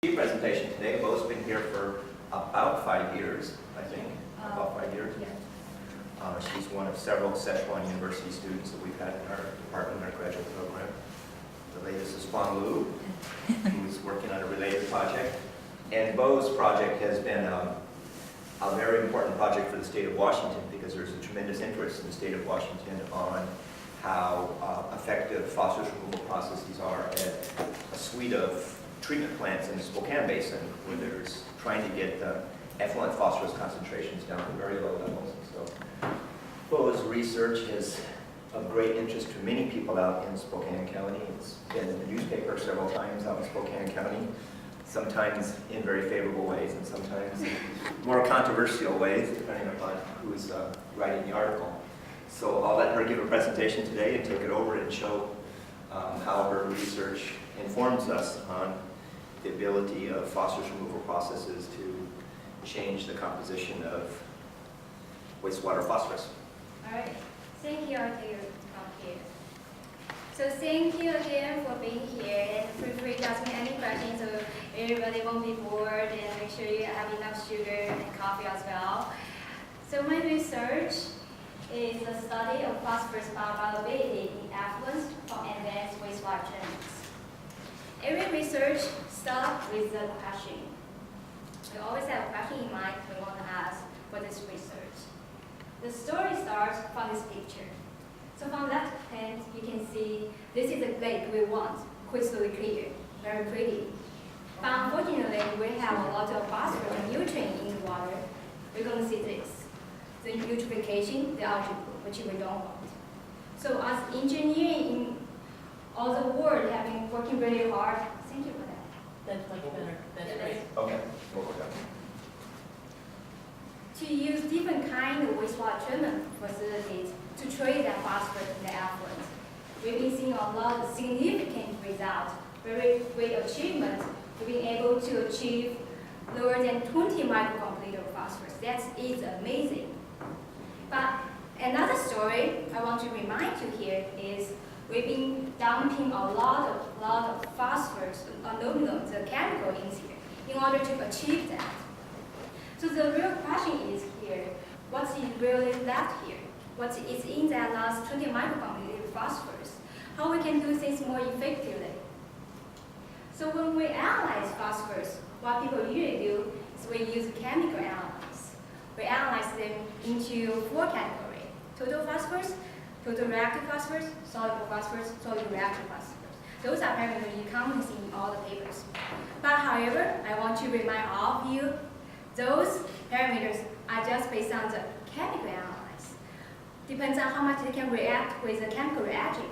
Presentation today. Bo's been here for about 5 years, I think. About 5 years. Yeah. She's one of several Szechuan University students that we've had in our department, our graduate program. The latest is Huang Lu, who's working on a related project. And Bo's project has been a very important project for the state of Washington because there's a tremendous interest in the state of Washington on how effective phosphorus removal processes are at a suite of treatment plants in the Spokane Basin, where there's trying to get effluent phosphorus concentrations down to very low levels. So Bo's research is of great interest to many people out in Spokane County. It's been in the newspaper several times out in Spokane County, sometimes in very favorable ways and sometimes in more controversial ways, depending upon who's writing the article. So I'll let her give a presentation today and take it over and show how her research informs us on the ability of phosphorus removal processes to change the composition of wastewater phosphorus. All right. Thank you all to come here. So thank you again for being here, and feel free to ask me any questions so everybody won't be bored, and make sure you have enough sugar and coffee as well. So my research is the study of phosphorus bioavailability in effluents from advanced wastewater treatments. Every research starts with a question. We always have a question in mind we want to ask for this research. The story starts from this picture. So from left hand, you can see this is a lake we want, crystal clear, very pretty. But unfortunately, we have a lot of phosphorus and nutrient in the water. We're going to see this. The eutrophication, the algae bloom, which we don't want. So as engineering in all the world have been working really hard. Thank you for that. That's much better. That's Yeah, great. Okay, we'll go down. To use different kind of wastewater treatment facilities to treat that phosphorus in the effluent. We've been seeing a lot of significant results, very great achievements. We've been able to achieve lower than 20 microgram per liter of phosphorus. That is amazing. But another story I want to remind you here is we've been dumping a lot of phosphorus, aluminum, the chemical in here, in order to achieve that. So the real question is here, what's really left here? What is in that last 20 microgram per liter of phosphorus? How we can do things more effectively? So when we analyze phosphorus, what people usually do is we use chemical analysis. We analyze them into 4 categories: total phosphorus, total reactive phosphorus, soluble phosphorus, soluble reactive phosphorus. Those are parameters you commonly see in all the papers. But however, I want to remind all of you, those parameters are just based on the chemical analysis. Depends on how much they can react with the chemical reaction.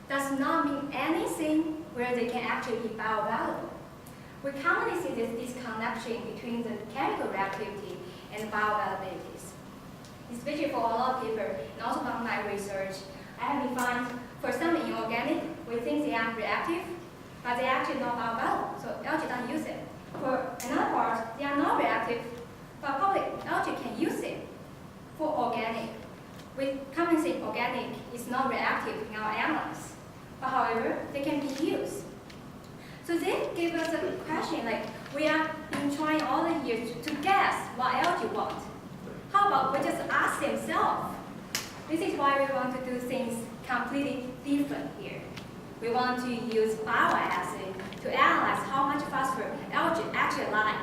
Does not mean anything where they can actually be bioavailable. We commonly see this disconnection between the chemical reactivity and bioavailabilities. Especially for a lot of people, and also from my research, I have been found for some inorganic, we think they are reactive, but they actually not bioavailable, so algae don't use it. For another part, they are not reactive, but probably algae can use it. For organic, we commonly say organic is not reactive in our analysis, but however, they can be used. So they give us a question like, we have been trying all the years to guess what algae want. How about we just ask themselves? This is why we want to do things completely different here. We want to use bioassay to analyze how much phosphorus algae actually like.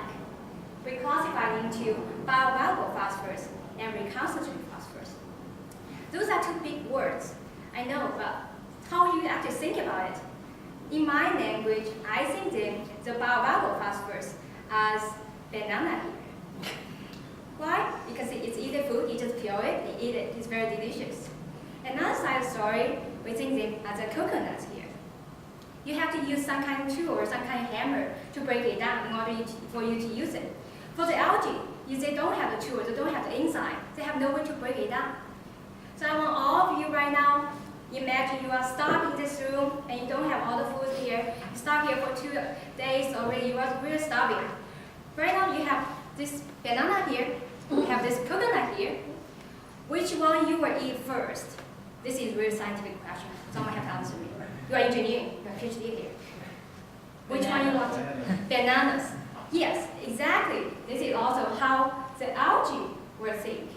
We classify into bioavailable phosphorus and reconstituted phosphorus. Those are 2 big words, I know, but how you actually think about it? In my language, I think the bioavailable phosphorus as banana here. Why? Because it's either food, you just peel it, you eat it, it's very delicious. Another side of the story, we think them as a coconut here. You have to use some kind of tool or some kind of hammer to break it down in order for you to use it. For the algae, if they don't have the tool, they don't have the enzyme, they have no way to break it down. So I want all of you right now, imagine you are stuck in this room and you don't have all the food here. You're stuck here for 2 days already, you are really starving. Right now you have this banana here, you have this coconut here. Which one you will eat first? This is a real scientific question. Someone have to answer me. You are engineering, you are PhD here. Which one you want? Bananas. Yes, exactly. This is also how the algae will think.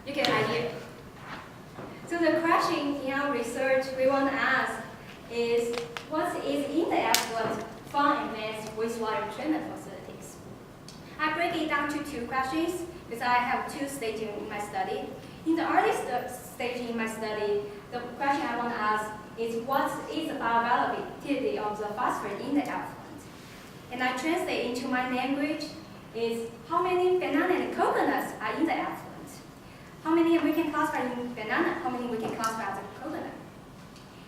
You get an idea. So the question in our research we want to ask is, what is in the effluent from advanced wastewater treatment facilities? I break it down to two questions because I have two stages in my study. In the early stage in my study, the question I want to ask is, what is the bioavailability of the phosphorus in the effluent? And I translate into my language is, how many banana and coconuts are in the effluent? How many we can classify in banana? How many we can classify as a coconut?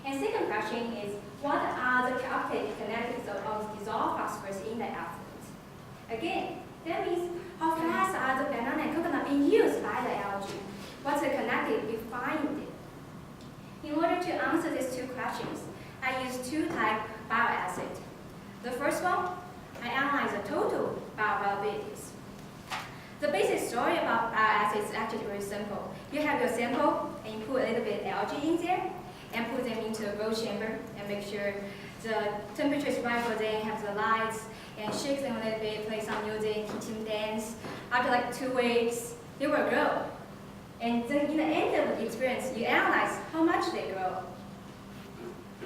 And second question is, what are the calculated kinetics of dissolved phosphorus in the effluent? Again, that means how fast are the banana and coconut being used by the algae? What's the kinetic we find? In order to answer these two questions, I use two types of bioacid. The first one, I analyze the total bioavailabilities. The basic story about bioacids is actually very simple. You have your sample and you put a little bit of algae in there and put them into a grow chamber and make sure the temperature is right for them, have the lights, and shake them a little bit, play some music, teach them dance. After like 2 weeks, they will grow. And then in the end of the experience, you analyze how much they grow.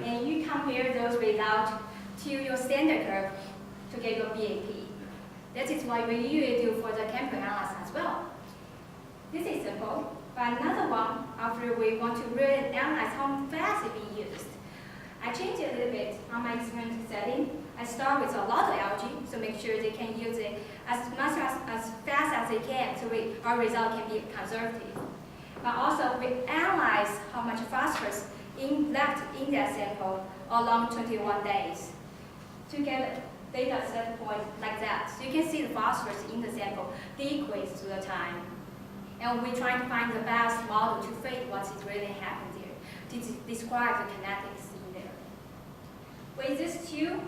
And you compare those results to your standard curve to get your BAP. That is what we usually do for the chemical analysis as well. This is simple, but another one, after we want to really analyze how fast it's being used, I change it a little bit on my experiment setting. I start with a lot of algae, so make sure they can use it as much as fast as they can, so our result can be conservative. But also, we analyze how much phosphorus left in that sample along 21 days to get data set point like that. So you can see the phosphorus in the sample decrease through the time. And we try to find the best model to fit what is really happening there, to describe the kinetics in there. With these two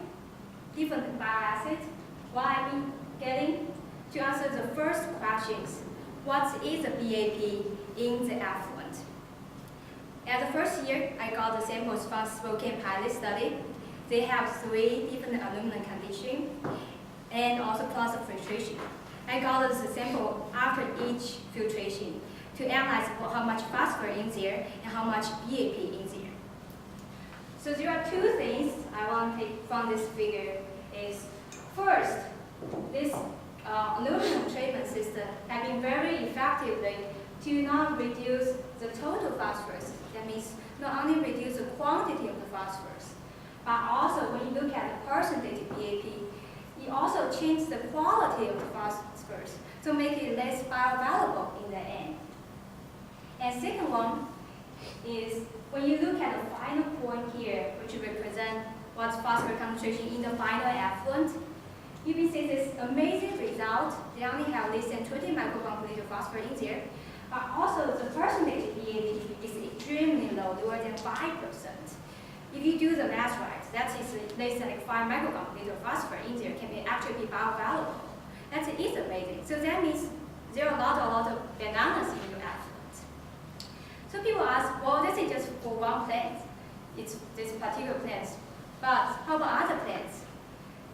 different bioacids, what I'm getting to answer the first questions, what is the BAP in the effluent? At the first year, I got the samples from Spokane pilot study. They have 3 different aluminum conditions and also plus of filtration. I got the sample after each filtration to analyze how much phosphorus in there and how much BAP in there. So there are 2 things I want to take from this figure is, first, this aluminum treatment system has been very effectively to not reduce the total phosphorus. That means not only reduce the quantity of the phosphorus, but also when you look at the percentage of BAP, you also change the quality of the phosphorus to make it less bioavailable in the end. And second one is when you look at the final point here, which represent what's phosphorus concentration in the final effluent, you will see this amazing result. They only have less than 20 micrograms per liter phosphorus in there, but also the percentage of BAP is extremely low, lower than 5%. If you do the math right, that is less than like 5 micrograms per liter phosphorus in there can actually be bioavailable. That is amazing. So that means there are a lot of bananas in your effluent. So people ask, well, this is just for one plant. It's this particular plant. But how about other plants?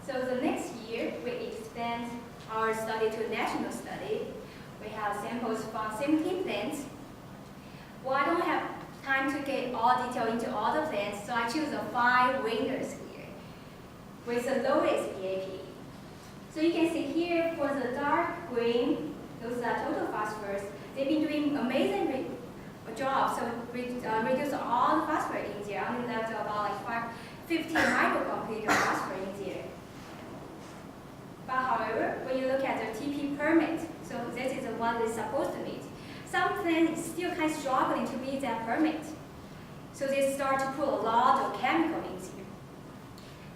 So the next year, we expand our study to a national study. We have samples from 17 plants. Well, I don't have time to get all detail into all the plants, so I choose the 5 winners here with the lowest BAP. So you can see here for the dark green, those are total phosphorus. They've been doing amazing job, so reduce all the phosphorus in there, only left about like 15 micrograms per liter phosphorus in there. But however, when you look at the TP permit, so this is the one it's supposed to meet. Some plants still kind of struggling to meet that permit. So they start to put a lot of chemical in here.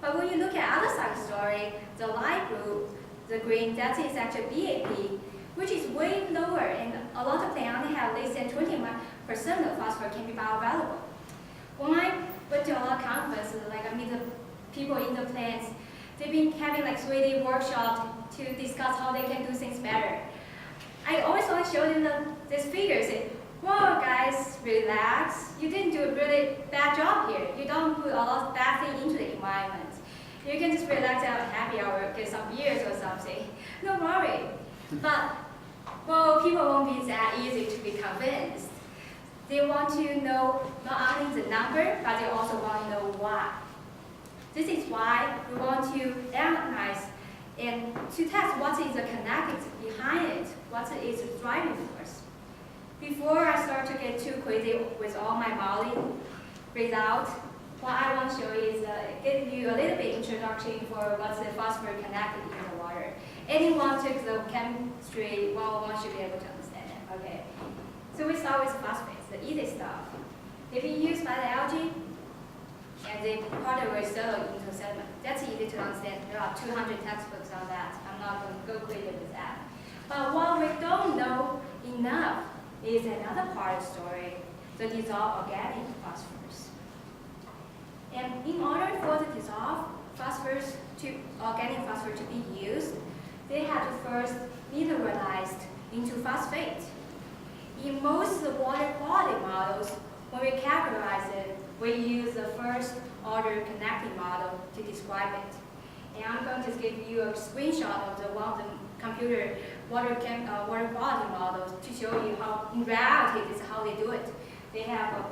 But when you look at other side of the story, the light blue, the green, that is actually BAP, which is way lower, and a lot of plants only have less than 20% of phosphorus can be bioavailable. When I went to a lot of conferences, like I meet the people in the plants, they've been having like 3D workshops to discuss how they can do things better. I always want to show them this figure, say, whoa guys, relax. You didn't do a really bad job here. You don't put a lot of bad things into the environment. You can just relax out at happy hour, get some beers or something. No worry. But, well, people won't be that easy to be convinced. They want to know not only the number, but they also want to know why. This is why we want to analyze and to test what is the kinetics behind it, what is the driving force. Before I start to get too crazy with all my modeling results, what I want to show is give you a little bit introduction for what's the phosphor connected in the water. Anyone took the chemistry 101 should be able to understand it. Okay. So we start with phosphates, the easy stuff. They've been used by the algae, and they partially settle into sediment. That's easy to understand. There are 200 textbooks on that. I'm not going to go crazy with that. But what we don't know enough is another part of the story, the dissolved organic phosphorus. And in order for the dissolved phosphorus organic phosphorus to be used, they had to first mineralized into phosphate. In most water quality models, when we characterize it, we use the first order connecting model to describe it. And I'm going to give you a screenshot of one of the computer water quality models to show you how, in reality, this is how they do it. They have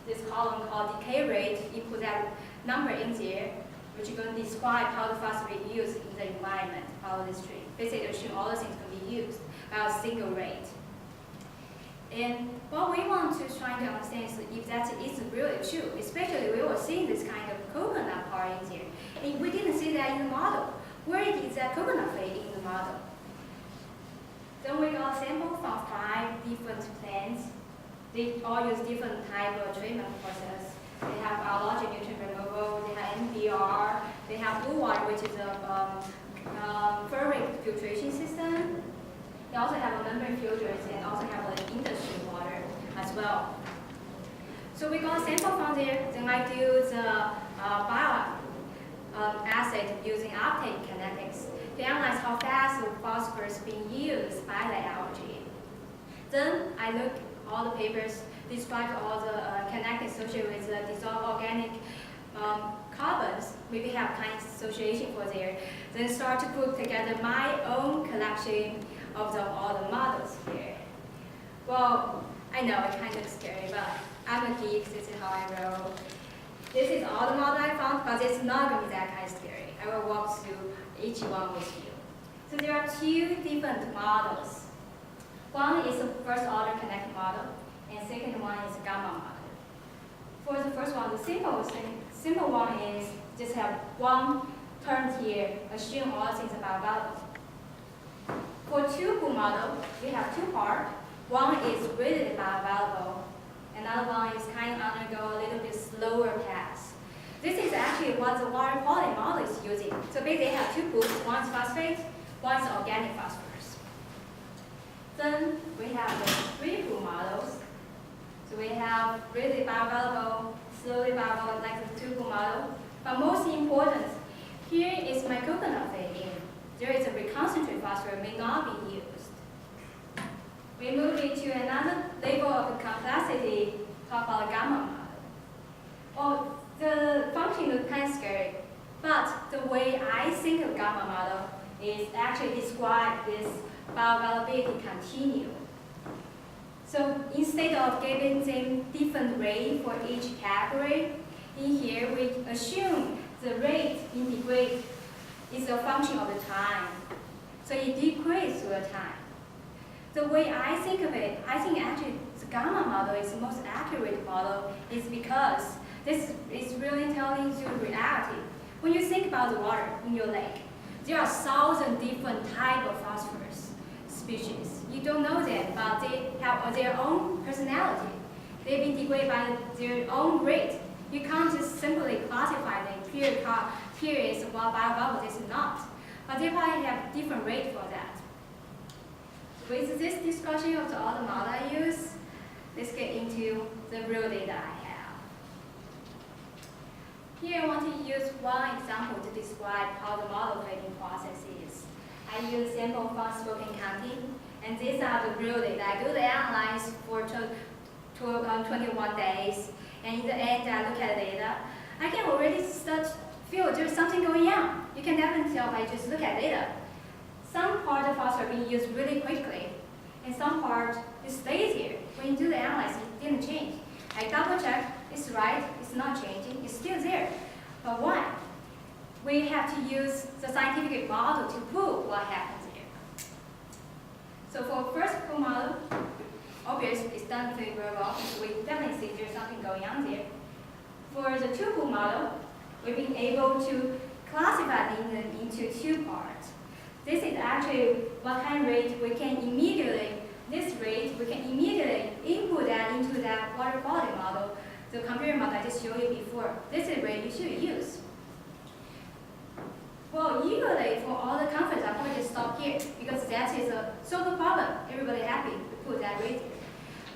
this column called decay rate. You put that number in there, which is going to describe how the phosphate is used in the environment, follow this tree. Basically, assume all the things can be used by a single rate. And what we want to try to understand is if that is really true, especially we were seeing this kind of coconut part in there. And we didn't see that in the model. Where is that coconut fate in the model? Then we got a sample from 5 different plants. They all use different type of treatment process. They have biologic nutrient removal, they have NBR, they have blue water, which is a ferric filtration system. They also have a membrane filters and also have an industry water as well. So we got a sample from there, then I do the assay using uptake kinetics to analyze how fast the phosphorus is being used by the algae. Then I look all the papers, describe all the kinetics associated with the dissolved organic carbons, maybe have kind of association for there, then start to put together my own collection of all the models here. Well, I know it's kind of scary, but I'm a geek, this is how I roll. This is all the models I found, but it's not going to be that kind of scary. I will walk through each one with you. So there are 2 different models. One is the first order connected model, and second one is gamma model. For the first one, the simple one is just have one term here, assume all things about bioavailable. For two-pool model, we have 2 parts. One is really bioavailable, another one is kind of undergo a little bit slower path. This is actually what the water quality model is using. So basically they have 2 pools, one is phosphate, one is organic phosphorus. Then we have the 3-pool models. So we have really bioavailable, slowly bioavailable like the 2-pool model. But most important, here is my coconut fading. There is a reconcentrated phosphorus may not be used. We move into another level of complexity, talk about gamma model. Oh, the function is kind of scary, but the way I think of gamma model is actually describe this bioavailability continuum. So instead of giving them different rate for each category, in here we assume the rate integrate is a function of the time. So it decreases through the time. The way I think of it, I think actually the gamma model is the most accurate model is because this is really telling you reality. When you think about the water in your lake, there are 1,000 different types of phosphorus species. You don't know them, but they have their own personality. They've been degraded by their own rate. You can't just simply classify them. Here is what bioavailable, this is not. But they probably have different rate for that. With this discussion of all the model I use, let's get into the real data I have. Here I want to use one example to describe how the model fitting process is. I use sample from Spokane County, and these are the real data. I do the analyze for 21 days, and in the end I look at the data. I can already start feel there's something going on. You can definitely tell by just look at data. Some part of phosphorus are being used really quickly, and some part it stays here. When you do the analysis, it didn't change. I double check, it's right, it's not changing, it's still there. But why? We have to use the scientific model to prove what happens here. So for first pool model, obviously it's done pretty very well, so we definitely see there's something going on there. For the two pool model, we've been able to classify them into two parts. This is actually what kind of rate we can immediately, this rate, we can immediately input that into that water quality model, the computer model I just showed you before. This is the rate you should use. Well, usually for all the conference, I'm going to stop here because that is a solved problem. Everybody happy to put that rate here.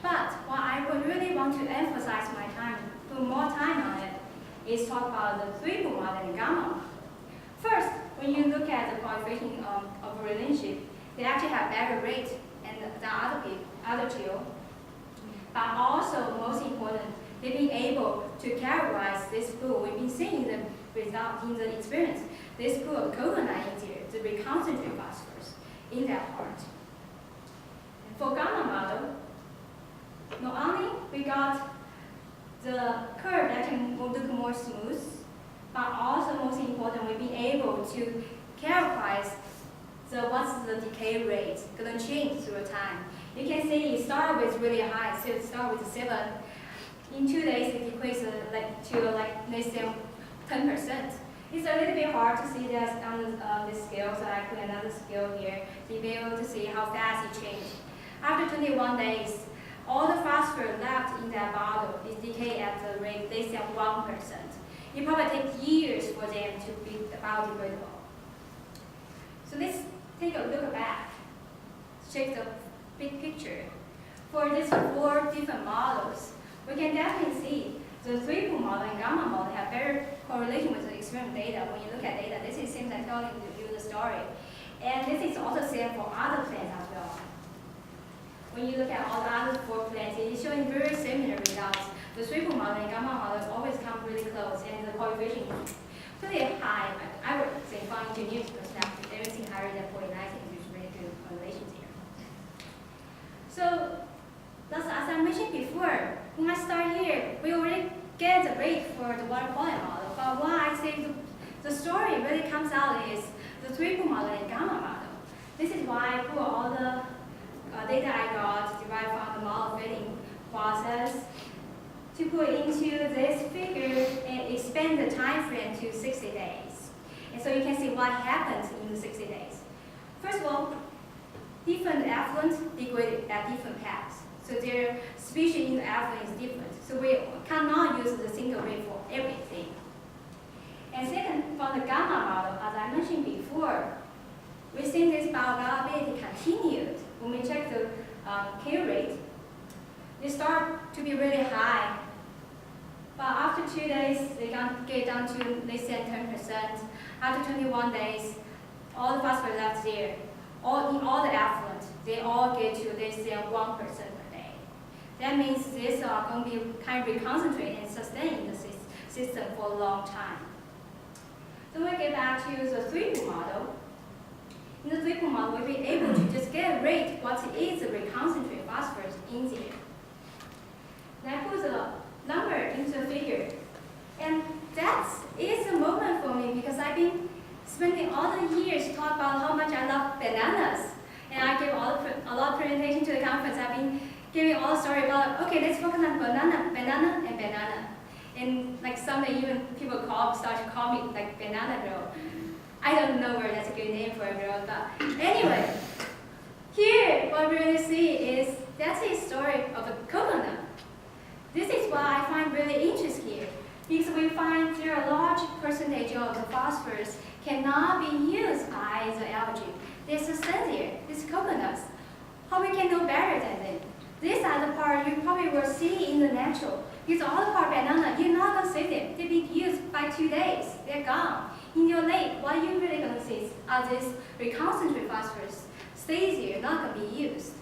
But what I would really want to emphasize my time, put more time on it, is talk about the three-pool model and gamma model. First, when you look at the coefficient of relationship, they actually have better rate than other two. But also, most important, they've been able to characterize this pool. We've been seeing the result in the experience. This pool of coconut in there, the reconcentrate phosphorus in that part. And for gamma model, not only we got the curve that can look more smooth, but also most important, we've been able to characterize what's the decay rate going to change through time. You can see it started with really high, so it started with 7. In 2 days, it decreased to less than 10%. It's a little bit hard to see that on this scale, so I put another scale here to be able to see how fast it changed. After 21 days, all the phosphorus left in that bottle is decayed at the rate less than 1%. It probably takes years for them to be biodegradable. So let's take a look back, check the big picture. For these 4 different models, we can definitely see the three-pool model and gamma model have better correlation with the experiment data. When you look at data, this is seems like telling you the story. And this is also same for other plants as well. When you look at all the other 4 plants, it is showing very similar results. The three-pool model and gamma models always come really close, and the coefficient is pretty high. I would say from engineer's perspective, everything higher than 49 is really good correlations here. So, as I mentioned before, when I start here, we already get the rate for the water quality model. But what I say the story really comes out is the three-pool model and gamma model. This is why I put all the data I got derived from the model fitting process to put into this figure and expand the time frame to 60 days. And so you can see what happens in the 60 days. First of all, different effluents degrade at different paths. So their species in the effluent is different. So we cannot use the single rate for everything. And second, from the gamma model, as I mentioned before, we think this bioavailability continued. When we check the K rate, they start to be really high. But after 2 days, they can get down to less than 10%. After 21 days, all the phosphorus left there, in all the effluent, they all get to less than 1% per day. That means these are going to be kind of reconcentrated and sustained in the system for a long time. So we get back to the three-pool model. In the three-pool model, we'll be able to just get a rate what is the reconcentrated phosphorus in there. Then I put the number into the figure. And that is a moment for me because I've been spending all the years to talk about how much I love bananas. And I give a lot of presentation to the conference. I've been giving all the story about, okay, let's focus on banana, and banana. And like someday even people start to call me like banana girl. I don't know where that's a good name for a girl, but anyway, here what we really see is that's a story of a coconut. This is what I find really interesting here, because we find there are a large percentage of the phosphorus cannot be used by the algae. They're sustained here, these coconuts. How we can know better than them? These are the part you probably will see in the natural, use all the part banana, you're not going to see them. They've been used by 2 days. They're gone. In your lake, what you're really going to see are these reconcentrated phosphorus stays here, not going to be used.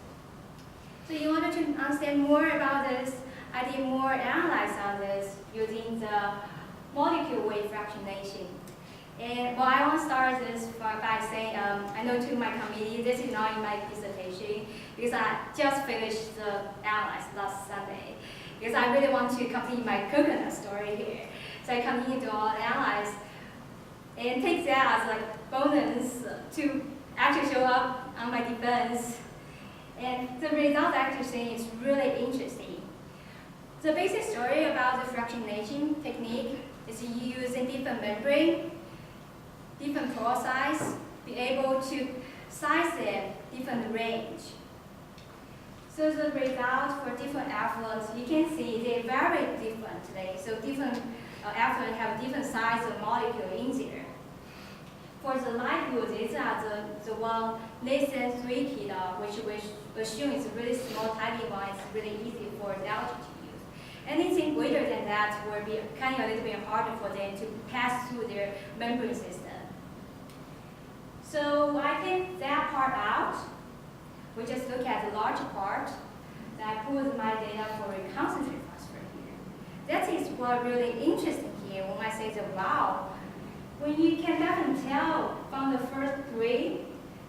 So you wanted to understand more about this, I did more analysis on this using the molecule weight fractionation. And well, I want to start this by saying, I know to my committee, this is not in my dissertation, because I just finished the analysis last Sunday. Because I really want to complete my coconut story here. So I continue to analyze and take that as like bonus to actually show up on my defense. And the result actually saying is really interesting. The basic story about the fractionation technique is using different membrane, different pore size, be able to size them different range. So the result for different effluents, you can see they vary differently. So different effluents have different size of molecule in there. For the light blue, these are the one less than 3 kilo, which we assume is really small, tiny one. It's really easy for the algae to use. Anything greater than that will be kind of a little bit harder for them to pass through their membrane system. So I take that part out. We just look at the large part. Then I put my data for a concentrated phosphorus here. That is what really interesting here when I say that, wow, when you can definitely tell from the first 3,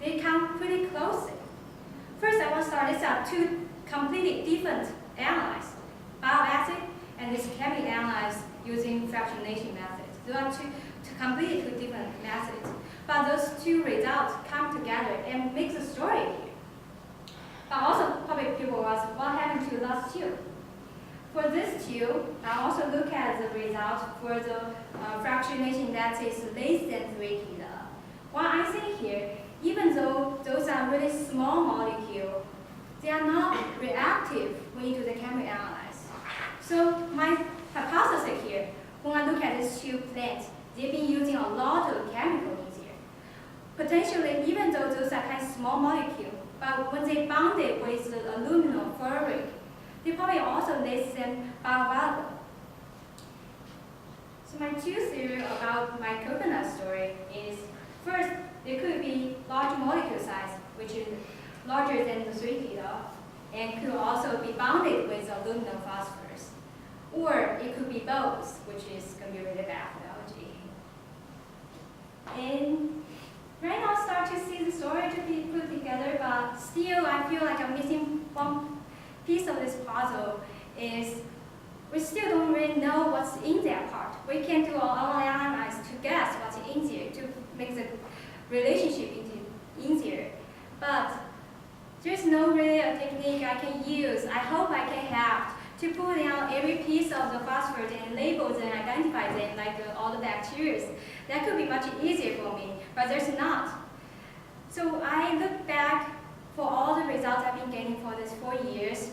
they come pretty closely. First, I want to start, these are 2 completely different analyses, bioacid and this can be analyzed using fractionation methods. Those are two completely 2 different methods. But those 2 results come together and make the story here. But also, probably people ask, what happened to the last 2? For this 2, I also look at the results for the fractionation that is less than 3 kilo. What I see here, even though those are really small molecules, they are not reactive when you do the chemical analysis. So my hypothesis here, when I look at these 2 plants, they've been using a lot of chemical in there. Potentially, even though those are kind of small molecules, but when they bound it with the aluminum ferric, they probably also less than bioavailable. So my 2 theory about my coconut story is, first, there could be large molecule size, which is larger than the 3 kilo, and could also be bounded with aluminum phosphorus. Or it could be both, which is going to be really bad for algae. And right now, I start to see the story to be put together, but still, I feel like I'm missing one piece of this puzzle. Is we still don't really know what's in that part. We can do our analysis to guess what's in there to make the relationship easier. But there's no really a technique I can use. I hope I can have to pull down every piece of the phosphorus and label them, identify them like all the bacteria. That could be much easier for me, but there's not. So I look back for all the results I've been getting for these 4 years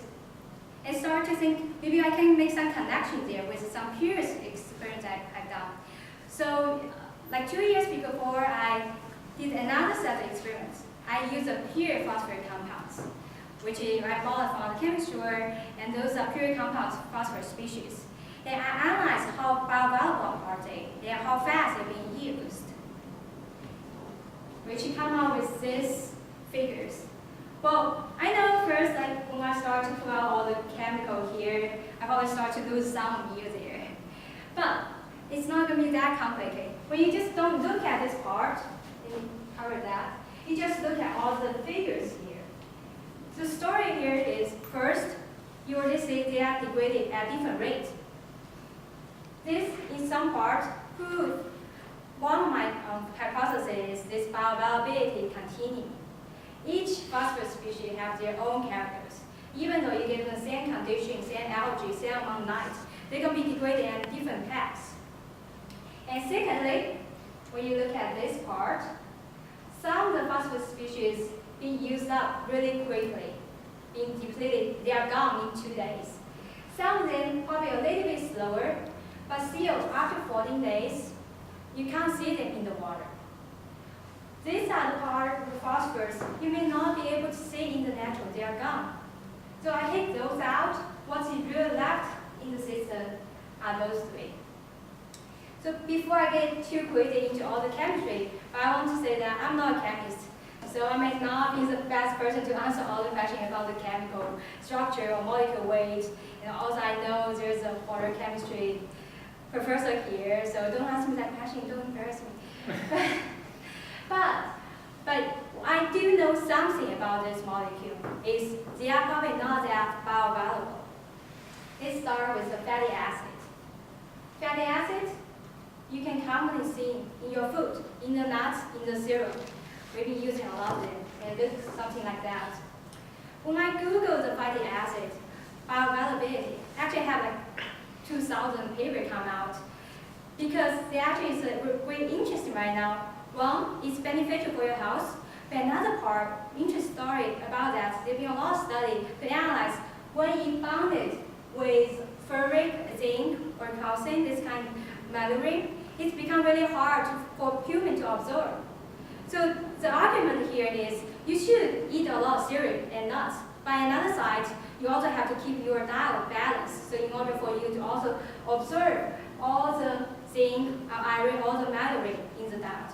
and start to think maybe I can make some connection there with some previous experiments I've done. So like 2 years before, I did another set of experiments. I used a pure phosphorus compounds, which I bought from the chemist store, and those are pure compounds phosphorus species. And I analyzed how bioavailable are they, and how fast they're being used, which come out with these figures. Well, I know first, like when I start to pull out all the chemical here, I probably start to lose some of you there. But it's not going to be that complicated. When you just don't look at this part, and cover that, you just look at all the figures here. The story here is, first, you already see they are degraded at different rates. This, in some part, proves one of my hypotheses is this bioavailability continuing. Each phosphorus species have their own characters. Even though you give them the same condition, same algae, same amount of night, they can be degraded at different paths. And secondly, when you look at this part, some of the phosphorus species being used up really quickly, being depleted, they are gone in 2 days. Some of them probably a little bit slower, but still, after 14 days, you can't see them in the water. These are the part of the phosphorus you may not be able to see in the natural, they are gone. So I take those out. What's really left in the system are those three. So before I get too quickly into all the chemistry, I want to say that I'm not a chemist. So I may not be the best person to answer all the questions about the chemical structure or molecular weight. And also I know there's a water chemistry professor here, so don't ask me that question, don't embarrass me. but I do know something about this molecule. They are probably not that bioavailable. Let's start with the fatty acid. Fatty acid, you can commonly see in your food, in the nuts, in the cereal. We've been using a lot of them, and it looks something like that. When I Google the fatty acid bioavailability, actually I have like 2,000 papers come out, because they actually is really interesting right now. One, it's beneficial for your health, but another part, interesting story about that, there's been a lot of study to analyze when it bonded with ferric, zinc, or calcium, this kind of metallurgy, it's become really hard for human to absorb. So the argument here is you should eat a lot of cereal and nuts. By another side, you also have to keep your diet balanced. So in order for you to also absorb all the zinc, iron, all the metallurgy in the diet.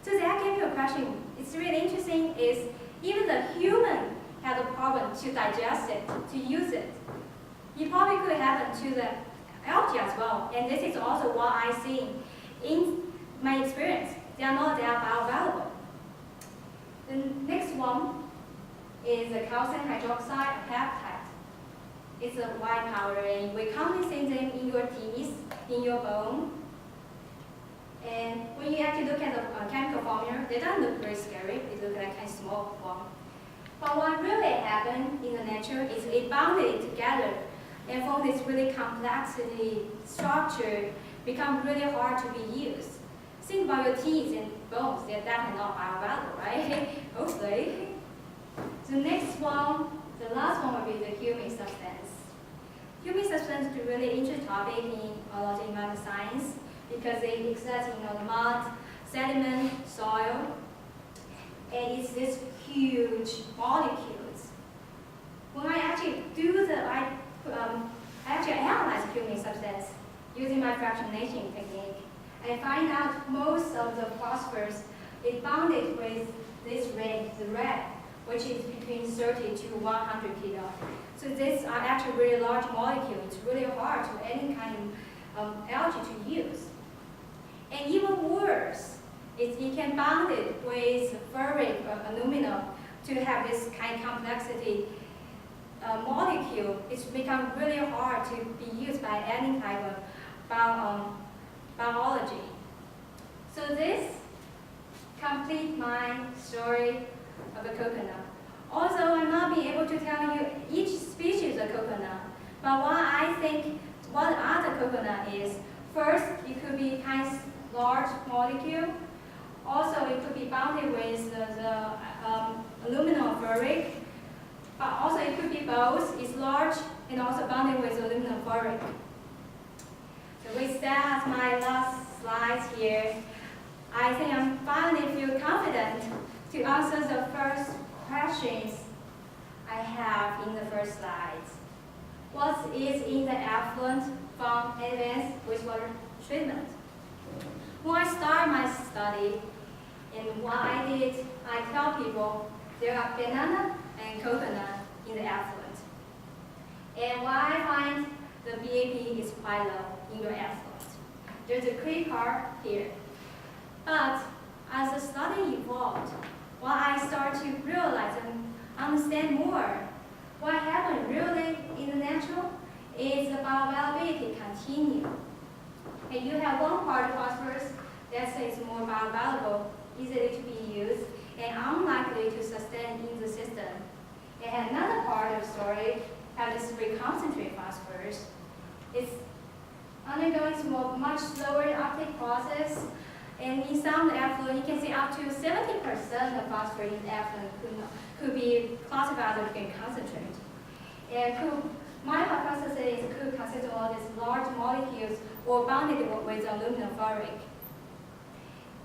So that gave you a question. It's really interesting is even the human had a problem to digest it, to use it. It probably could happen to the algae as well. And this is also what I see in my experience. They are not that bioavailable. The next one is the calcium hydroxide peptide. It's a white powder, and we commonly see them in your teeth, in your bone. And when you actually look at the chemical formula, they don't look very scary. They look like a small one. But what really happened in the nature is it bounded together and formed this really complexity structure, become really hard to be used. Think about your teeth and bones, they're definitely not bioavailable, right? Hopefully. The next one, the last one will be the humic substance. Humic substance is a really interesting topic in biology and environmental science because they exist in the mud, sediment, soil, and it's this huge molecules. When I actually do the, I actually analyze humic substance using my fractionation technique. I find out most of the phosphorus is bounded with this range, the red, which is between 30 to 100 kilo. So these are actually really large molecules. It's really hard to any kind of algae to use. And even worse, it can bond it with ferric aluminum to have this kind of complexity molecule. It's become really hard to be used by any type of biology. So this completes my story of the coconut. Also, I'm not being able to tell you each species of coconut, but what I think what other coconut is, first, it could be kind of large molecule. Also, it could be bounded with the aluminum ferric, but also it could be both. It's large and also bounded with aluminum ferric. So with that, my last slide here, I think I'm finally feel confident to answer the first questions I have in the first slides. What is in the effluent from advanced wastewater treatment? When I started my study, and what I did, I tell people there are banana and coconut in the effluent. And what I find, the BAP is quite low in your effluent. There's a clear part here. But as the study evolved, what I started to realize and understand more, what happened really in the natural is the bioavailability continue. And you have one part of phosphorus that is more bioavailable, easily to be used, and unlikely to sustain in the system. And another part of the story have this reconcentrate phosphorus. It's undergoing a much slower uptake process, and in some effluent, you can see up to 70% of phosphorus in effluent could be classified as being concentrate. And my hypothesis is it could consist of all these large molecules or bounded with aluminum ferric.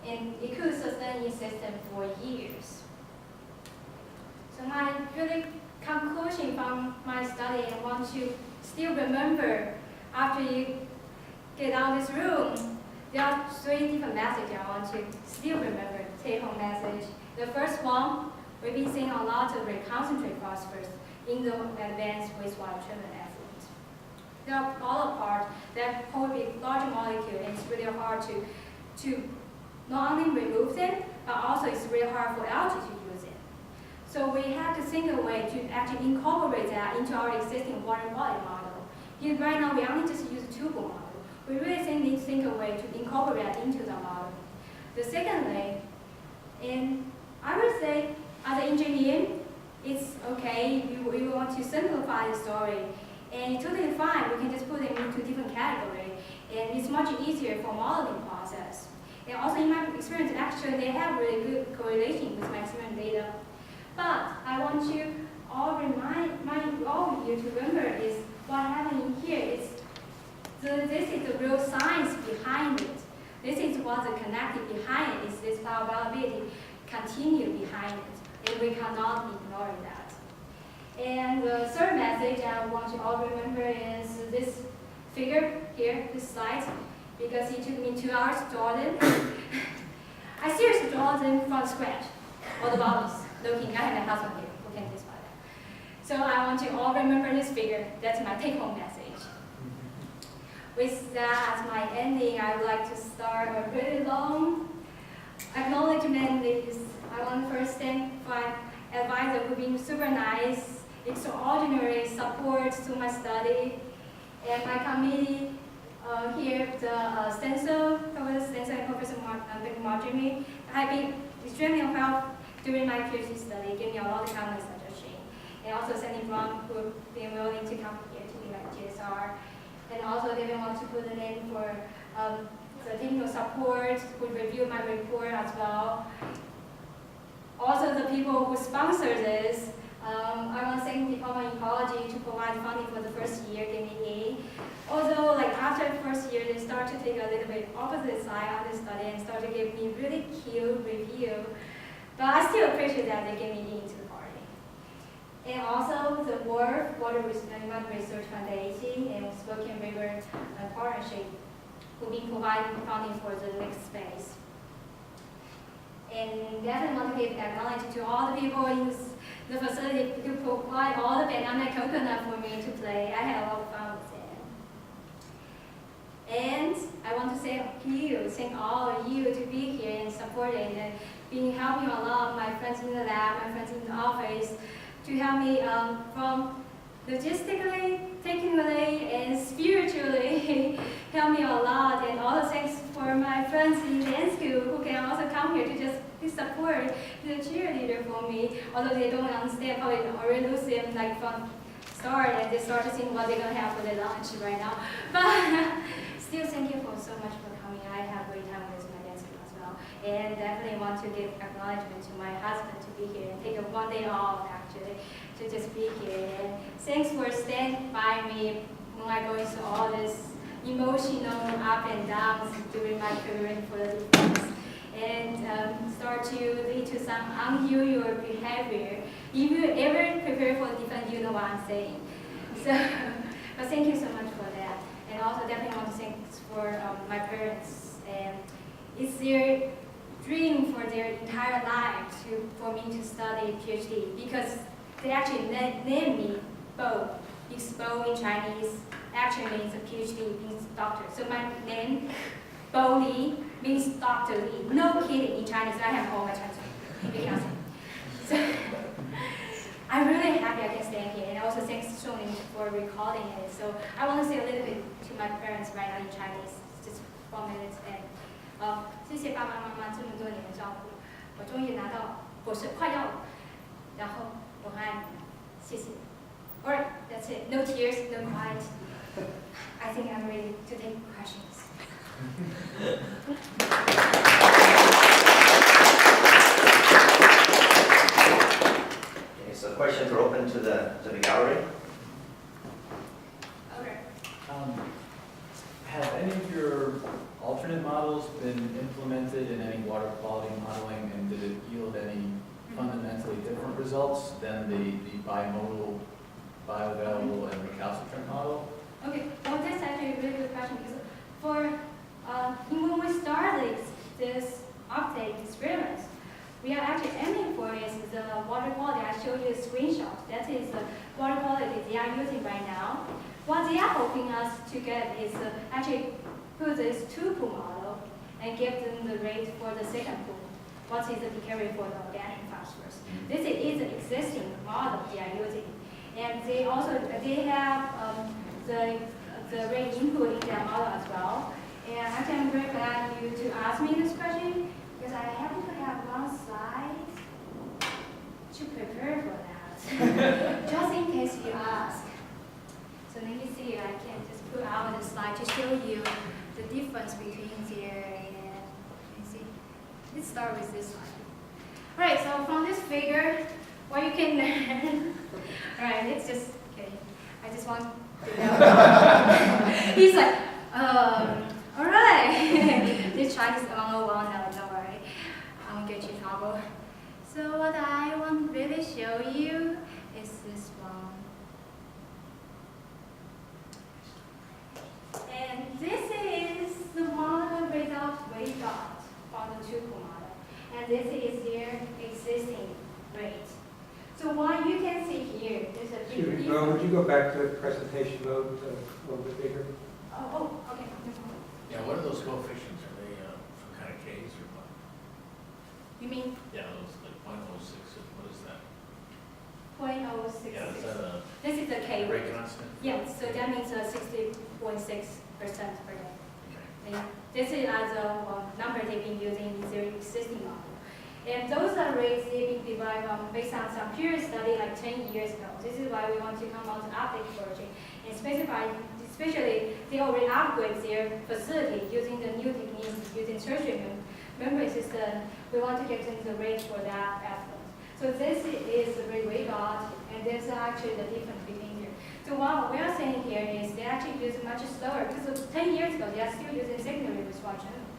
And it could sustain in system for years. So my really conclusion from my study, I want to still remember after you get out of this room, there are 3 different messages I want to still remember, take-home message. The first one, we've been seeing a lot of reconcentrate phosphorus in the advanced wastewater treatment effluent. They are all apart, they're probably large molecule, and it's really hard to not only remove them, but also it's really hard for algae to use it. So we have to think a way to actually incorporate that into our existing water quality model. Here, right now, we only just use a tubal model. We really need to think a way to incorporate that into the model. The second way, and I would say, as an engineer, it's okay, we want to simplify the story, and it's totally fine, we can just put them into different categories, and it's much easier for modeling process. And also in my experience, actually, they have really good correlation with my experiment data. But I want you all all of you to remember is what happened in here is this is the real science behind it. This is what the connected behind it is this bioavailability continue behind it, and we cannot ignore that. And the third message I want you all to remember is this figure here, this slide, because it took me 2 hours to draw them. I seriously draw them from scratch, all the bodies. Looking, I have a husband here who can testify that. So I want you all remember this figure. That's my take-home message. With that as my ending, I would like to start a really long acknowledgement. I want to first thank my advisor who've been super nice, extraordinary support to my study, and my committee here, the stencil, and Professor Marjorie, have been extremely helpful during my PhD study, gave me a lot of countless suggestions. And also Sandy Brown, who been willing to come here to be my GSR. And also they want to put a name for the technical support, who reviewed my report as well. Also the people who sponsor this, I want to thank the Department of Ecology to provide funding for the first year, gave me aid. Although after the first year, they start to take a little bit opposite side of the study and start to give me really cute review. But I still appreciate that they gave me into the party. And also the Water Research Foundation and Spokane River Partnership will be providing funding for the next phase. And definitely want to give acknowledgement to all the people in the facility who provide all the banana coconut for me to play. I had a lot of fun with them. And I want to thank all of you to be here and supporting and being helping a lot, my friends in the lab, my friends in the office, to help me from logistically, technically, and spiritually help me a lot. And also thanks for my friends in dance school who can also come here to just support the cheerleader for me. Although they don't understand, probably already lose them from start, and they start to think what they're gonna have for their lunch right now. But still, thank you so much for coming. I had a great time with my dance school as well, and definitely want to give acknowledgement to my husband to be here and take a 1 day off actually to just be here. And thanks for standing by me when I go through all this emotional up and downs during my career for the defense, and start to lead to some unusual behavior. If you ever prepare for the defense, you know what I'm saying. So, but thank you so much for that. And also definitely want to thank for my parents. And it's their dream for their entire life for me to study PhD, because they actually named me Bo. Because Bo in Chinese actually means a PhD, means doctor. So my name, Bo Li, means Dr. Li. No kidding, in Chinese, I have all my Chinese. So I'm really happy I can stand here, and also thanks Shonin for recording it. So I want to say a little bit to my parents right now in Chinese, just 4 minutes. And 谢谢爸爸妈妈这么多年的照顾，我终于拿到博士，快要了，然后我很爱你们，谢谢。Alright, that's it. No tears, no quiet. I think I'm ready to take questions. Okay, so questions are open to the gallery. Okay. Have any of your alternate models been implemented in any water quality modeling, and did it yield any fundamentally different results than the bimodal, bioavailable, and recalcitrant model? Okay, well, that's actually a really good question because when we started this update experiment, we are actually aiming for is the water quality. I showed you a screenshot. That is the water quality they are using right now. What they are hoping us to get is actually put this two-pool model and give them the rate for the second pool. What is the decay rate for the organic phosphorus? This is an existing model they are using. And they have the rate input in their model as well. And actually, I'm very glad you to ask me this question because I happen to have one slide to prepare for that, just in case you ask. So let me see, I can just put out the slide to show you the difference between there and, let me see. Let's start with this one. All right, so from this figure, what you can learn, all right, let's just, okay, I just want to know. He's like, all right, this Chinese 101 now, don't worry, I won't get you in trouble. So what I want to really show you is this one. And this is the model result we got from the two-pool model. And this is their existing rate. So what you can see here, there's a big Excuse me, Mo, would you go back to the presentation mode a little bit bigger? Oh, okay. No problem. Yeah, what are those coefficients? Are they some kind of Ks or what? You mean Yeah, those like 0.06, what is that? 0.066? Yeah, is that a This is the K rate rate. constant? Yes, so that means 60.6% per day. Okay. And this is as a number they've been using in their existing model. And those are rates they've been derived based on some period study like 10 years ago. This is why we want to come out to update version and specify, especially they already upgrade their facility using the new techniques, using tertiary membrane system. We want to get them the rate for that effluent. So this is the rate we got, and this is actually the difference between here. So what we are saying here is they actually use much slower, because 10 years ago they are still using secondary wastewater treatment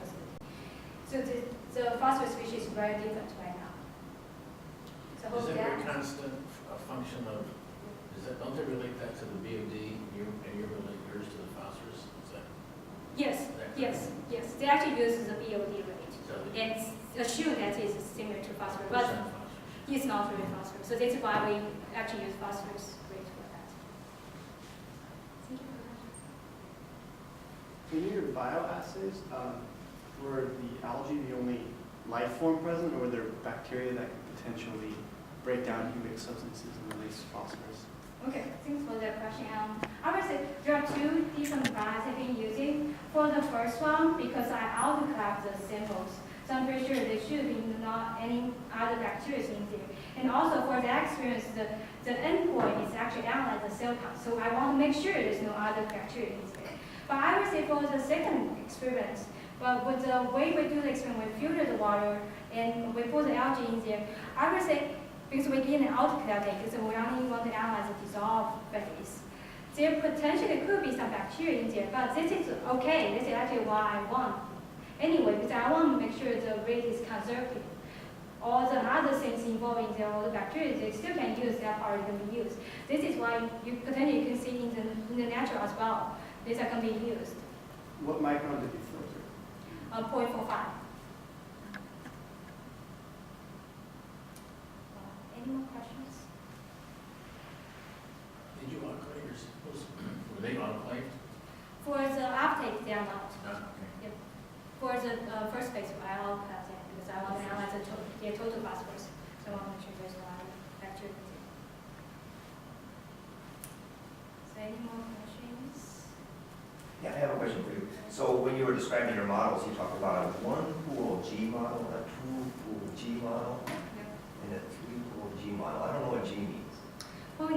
facility. So the phosphorus species is very different right now. So Is hope that that. rate constant a function of, don't they relate that to the BOD and you relate yours to the phosphorus? Is that? Yes, correct? yes. They actually use the BOD rate. So the And assume that is similar to phosphorus, but percent phosphorus? it's not really phosphorus. So that's why we actually use phosphorus rate for that. Thank you for that. In your bioassays, were the algae the only life form present, or were there bacteria that could potentially break down humic substances and release phosphorus? Okay, thanks for that question. I would say there are two different bias I've been using. For the first one, because I autoclave the samples, so I'm pretty sure there should be not any other bacteria in there. And also for that experience, the endpoint is actually analyze the cell count. So I want to make sure there's no other bacteria in there. But I would say for the second experiment, but with the way we do the experiment, we filter the water and we put the algae in there, I would say, because we did an autoclave data, because we only want to analyze the dissolved phase, there potentially could be some bacteria in there, but this is okay. This is actually what I want. Anyway, because I want to make sure the rate is conservative. All the other things involving there, all the bacteria, they still can use that are going to be used. This is why you potentially can see in the natural as well. These are going to be used. What micron did you filter? 0.45. Any more questions? Did you autoclave your samples? Were they autoclaved? For the uptake, they are not. Okay. For the first phase, I will cut them because I want to analyze the total phosphorus. So I want to make sure there's no other bacteria in there. So any more questions? Yeah, I have a question for you. So when you were describing your models, you talked about a one-pool G model, a two-pool G model, and a three-pool G model. I don't know what G means. Well,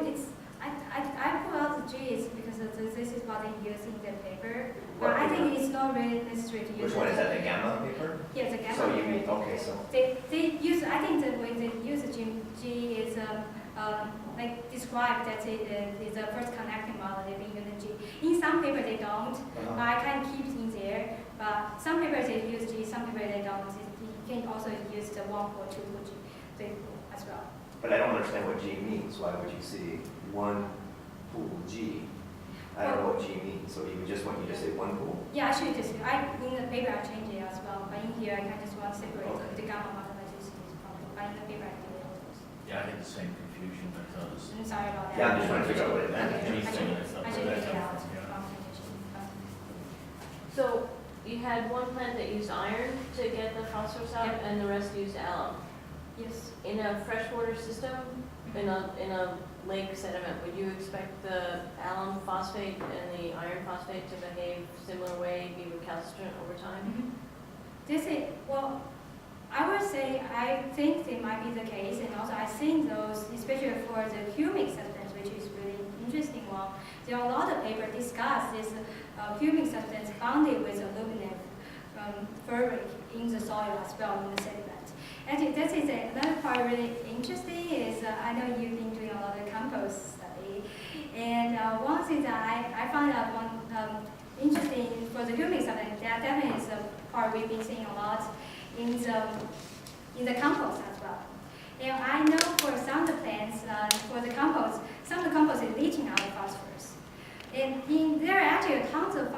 I pull out the G's because this is what they use in the paper. But I think it's not really necessary to use Which one is that, the gamma paper? Yes, the gamma So you paper. mean, okay, so, They use, I think the way they use the G is like described that it is the first connecting model they've been using G. In some paper they don't, but I can keep it in there. But some papers they use G, some papers they don't. You can also use the 1-pool, 2-pool G, 3-pool as well. but I don't understand what G means. Why would you see one pool G? I don't know what G means, so you just want you to say one pool? Yeah, I should just, in the paper I changed it as well, but in here I can just want to separate Okay. the gamma mathematics from the, but in the paper I did it also. Yeah, I had the same confusion because I'm sorry about that. Yeah, I'm just trying to figure out what it meant. Okay, anything that's up I to should that. take it out. Yeah. So you had one plant that used iron to get the phosphorus out Yep. and the rest used alum. Yes. In a freshwater system, in a lake sediment, would you expect the alum phosphate and the iron phosphate to behave similar way, be recalcitrant over time? Mhm. This is, well, I would say I think it might be the case, and also I think those, especially for the humic substance, which is really interesting one, there are a lot of papers discuss this humic substance bonded with aluminum ferric in the soil as well in the sediment. Actually, this is another part really interesting is I know you've been doing a lot of compost study, and one thing that I found out one interesting for the humic substance, that definitely is a part we've been seeing a lot in the compost as well. And I know for some of the plants, for the compost, some of the compost is leaching out the phosphorus. And there are actually tons of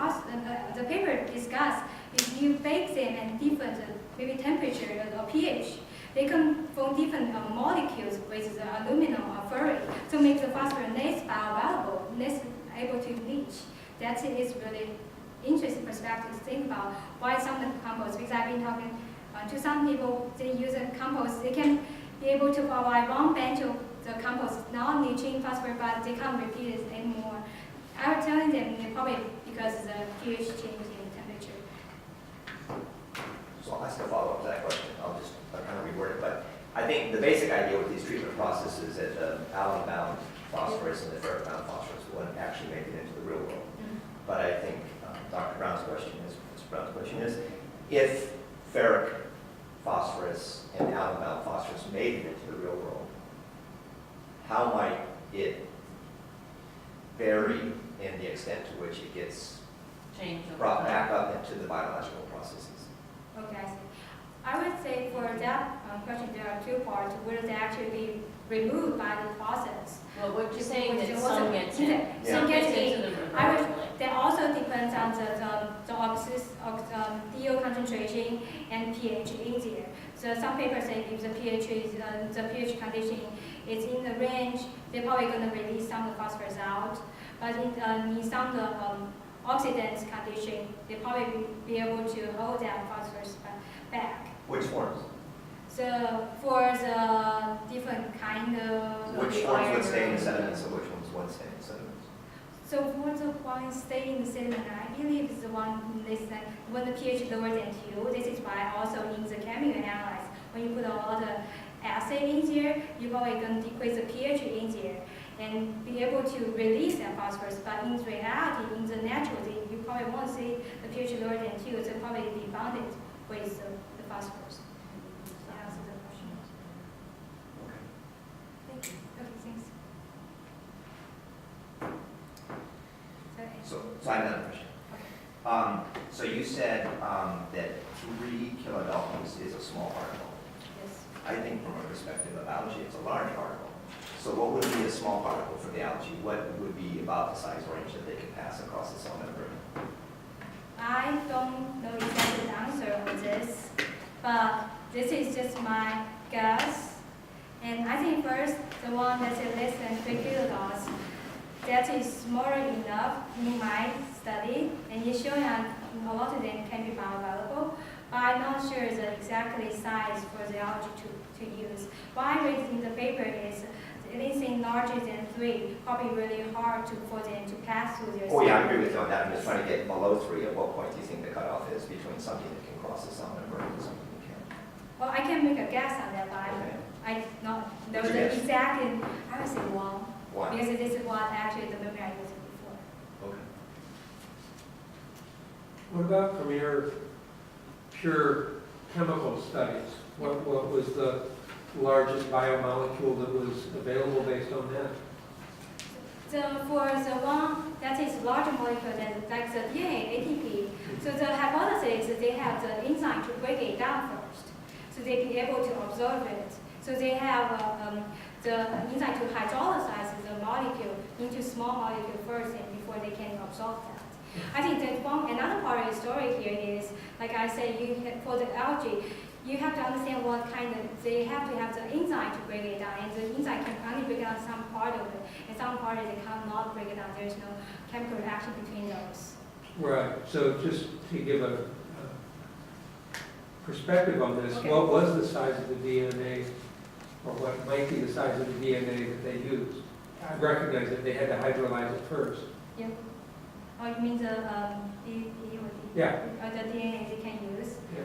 the paper discuss if you bake them at different maybe temperature or pH, they can form different molecules with the aluminum or ferric to make the phosphorus less bioavailable, less able to leach. That is really interesting perspective to think about why some of the compost, because I've been talking to some people, they use a compost, they can be able to provide one batch of the compost, not leaching phosphorus, but they can't repeat it anymore. I was telling them they probably because of the pH change in temperature. So I'll ask a follow-up to that question. I'll just kind of reword it, but I think the basic idea with these treatment processes is that the alum-bound phosphorus and the ferric-bound phosphorus wouldn't actually make it into the real world. But I think Dr. Brown's question is, if ferric phosphorus and alum-bound phosphorus made it into the real world, how might it vary in the extent to which it gets Change over brought time. back up into the biological processes? Okay, I see. I would say for that question, there are two parts. Will they actually be removed by the process? Well, what you're saying Which that was some a- gets in, Yeah. some gets gets in. into the I would- originally. That also depends on the DO concentration and pH in there. So some papers say if the pH is the pH condition is in the range, they're probably going to release some of the phosphorus out. But in some of the oxidant condition, they probably be able to hold that phosphorus back. Which forms? So for the different kind of Which forms would stay in the sediments and which ones would stay in the sediments? so for the one stay in the sediment, I believe is the one less than when the pH lower than 2. This is why also in the chemical analysis, when you put all the acid in there, you're probably going to decrease the pH in there and be able to release that phosphorus. But in reality, in the natural, you probably won't see the pH lower than 2, so probably be bounded with the phosphorus. That answers the question. Okay. Thank you. Okay, thanks. So I have another question. So you said that 3 kilodaltons is a small particle. Yes. I think from a perspective of algae, it's a large particle. So what would be a small particle for the algae? What would be about the size range that they could pass across the cell membrane? I don't know exactly the answer on this, but this is just my guess. And I think first, the one that's less than 3 kilodaltons, that is smaller enough in my study, and it's showing a lot of them can be bioavailable, but I'm not sure the exactly size for the algae to use. What I read in the paper is anything larger than 3, probably really hard for them to pass through their Oh yeah, I cell. agree with you on that. I'm just trying to get below 3. At what point do you think the cutoff is between something that can cross the cell membrane and something that can't? Well, I can make a guess on that, but Okay. I not know What's your the guess? exact, I would say 1, One. because this is what actually the memory I used before. Okay. What about from your pure chemical studies? What was the largest biomolecule that was available based on that? So for the one that is larger molecule than like the DNA, ATP, so the hypothesis is they have the enzyme to break it down first, so they be able to absorb it. So they have the enzyme to hydrolyze the molecule into small molecule first and before they can absorb that. I think that another part of the story here is, like I said, for the algae, you have to understand what kind of, they have to have the enzyme to break it down, and the enzyme can only break down some part of it, and some part of it cannot break it down. There's no chemical reaction between those. Right, so just to give a perspective on this, Okay. what was the size of the DNA, or what might be the size of the DNA that they used? I recognize that they had to hydrolyze it first. Yeah. Oh, you mean the Yeah. the DNA they can use? Yeah.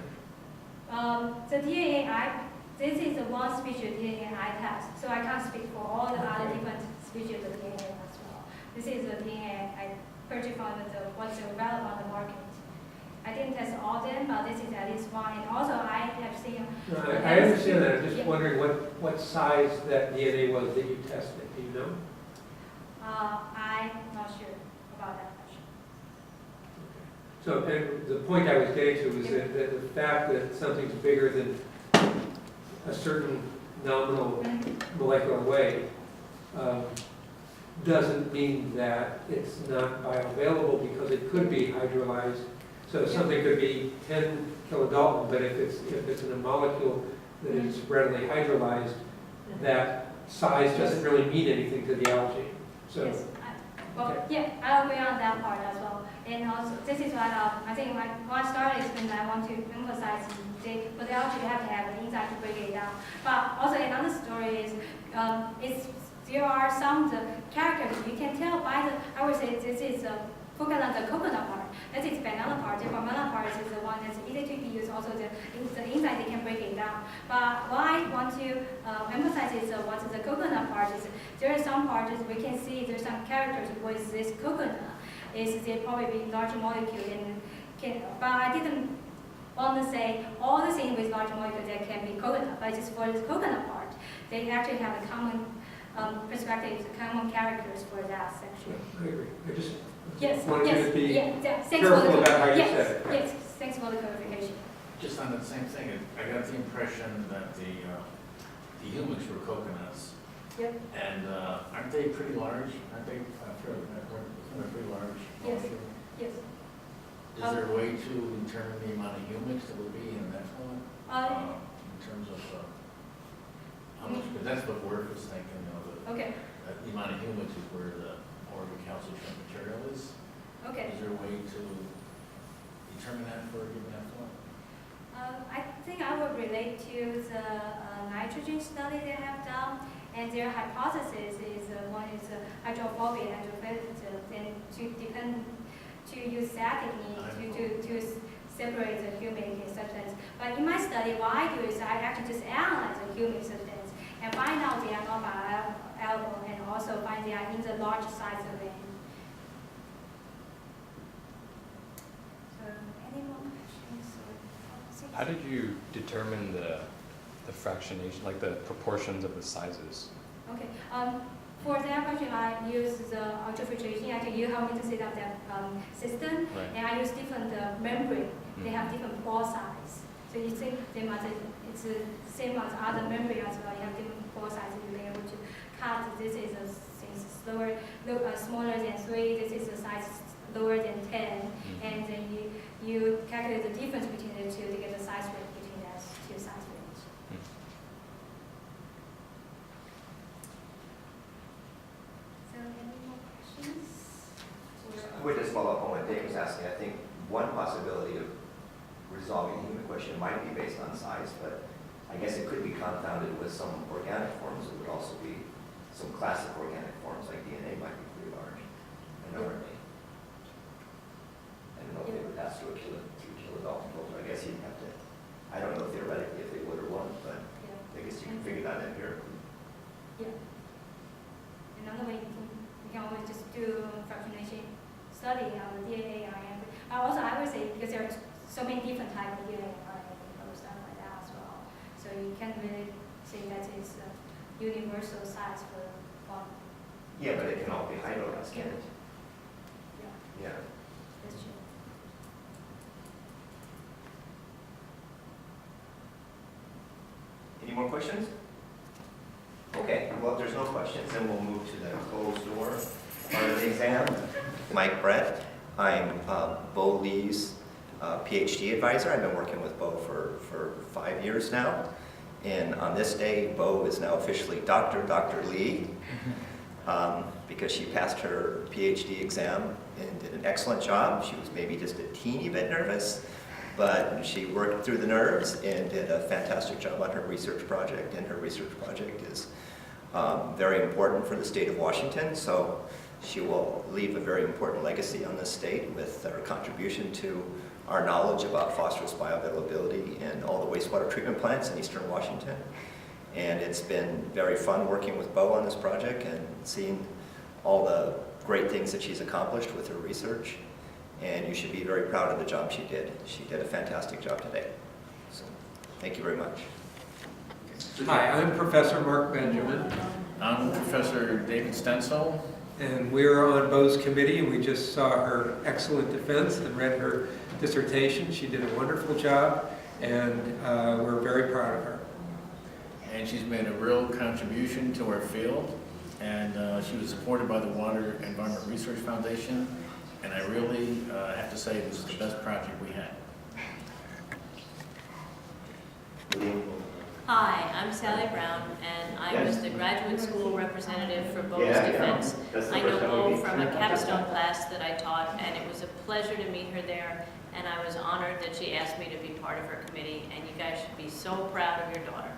The DNA, this is the one species DNA I test, so I can't speak for all the other Okay. different species of DNA as well. This is the DNA I purchased from what's available on the market. I didn't test all of them, but this is at least one. And also I have seen, No, I understand that, I'm just Yeah. wondering what size that DNA was that you tested, do you know? I'm not sure about that question. So, and the point I was getting to was that the fact that something's bigger than a certain nominal molecular weight doesn't mean that it's not bioavailable, because it could be hydrolyzed. So something could be 10 kilodalton, but if it's in a molecule that is readily hydrolyzed, that size doesn't really mean anything to the algae. So, Yes. Yeah, I agree on that part as well. And also, this is what I think what I started is when I want to emphasize for the algae you have to have an enzyme to break it down. But also another story is, there are some the characters you can tell by the, I would say this is focus on the coconut part. That is banana part. The banana part is the one that's easy to be used. Also the enzyme they can break it down. But what I want to emphasize is what the coconut part is. There are some parts we can see there's some characters with this coconut. Is they probably be large molecule and can, but I didn't want to say all the things with large molecule that can be coconut, but just for this coconut part, they actually have a common perspectives, common characters for that section. I agree. I just Yes, wanted you yes, to be yeah, thanks for careful the, about how you yes, said it. yes, thanks for the clarification. Just on that same thing, I got the impression that the humans were coconuts. Yep. And aren't they pretty large? Aren't they pretty large? Yes. molecule? Yes. Is there a way to determine the amount of humans that would be in that one? In terms of how much, because that's what Worf was thinking, Okay, that the amount of humans is where the more recalcitrant material is. okay. Is there a way to determine that for a given effluent? I think I would relate to the nitrogen study they have done, and their hypothesis is one is hydrophobia, hydrophilic, then to use that technique to separate the humic substance. But in my study, what I do is I actually just analyze the humic substance and find out they are not bioavailable, and also find they are in the large size of it. So, any more questions? How did you determine the fractionation, like the proportions of the sizes? Okay. For that question, I use the ultrafiltration. Actually, you help me to set up that system, Right. and I use different membrane. They have different pore size. So you think they must, it's the same as other membrane as well. You have different pore size. You'll be able to cut. This is a size smaller than 3. This is a size lower than 10. And then you calculate the difference between the two to get the size range between those two size range. So any more questions? I would just follow up on what Dave was asking. I think one possibility of resolving the human question might be based on size, but I guess it could be confounded with some organic forms. It would also be some classic organic forms, like DNA might be pretty large, and RNA. I don't know if they would pass through a kilodalton filter. I guess you'd have to, I don't know theoretically if they would or wouldn't, but Yeah. I guess you can figure that out empirically. Yeah. Another way you can always just do fractionation study on the DNA, RNA. Also, I would say because there are so many different types of DNA, RNA, and stuff like that as well. So you can't really say that it's a universal size for one. Yeah, but it can all be hydrolyzed, can't it? Yeah, Yeah. that's true. Any more questions? Okay, well, if there's no questions, then we'll move to the closed door part of the exam. Mike Brett, I'm Bo Lee's PhD advisor. I've been working with Bo for 5 years now. And on this day, Bo is now officially Dr. Lee, because she passed her PhD exam and did an excellent job. She was maybe just a teeny bit nervous, but she worked through the nerves and did a fantastic job on her research project. And her research project is very important for the state of Washington, so she will leave a very important legacy on this state with her contribution to our knowledge about phosphorus bioavailability in all the wastewater treatment plants in eastern Washington. And it's been very fun working with Bo on this project and seeing all the great things that she's accomplished with her research. And you should be very proud of the job she did. She did a fantastic job today. So, thank you very much. Hi, I'm Professor Mark Benjamin, I'm Professor David Stensel. and we're on Bo's committee, and we just saw her excellent defense and read her dissertation. She did a wonderful job, and we're very proud of her. And she's made a real contribution to our field, and she was supported by the Water Environment Research Foundation, and I really have to say this is the best project we had. Hi, I'm Sally Brown, and I was the graduate school representative for Bo's defense. I know Bo from a capstone class that I taught, and it was a pleasure to meet her there, and I was honored that she asked me to be part of her committee, and you guys should be so proud of your daughter.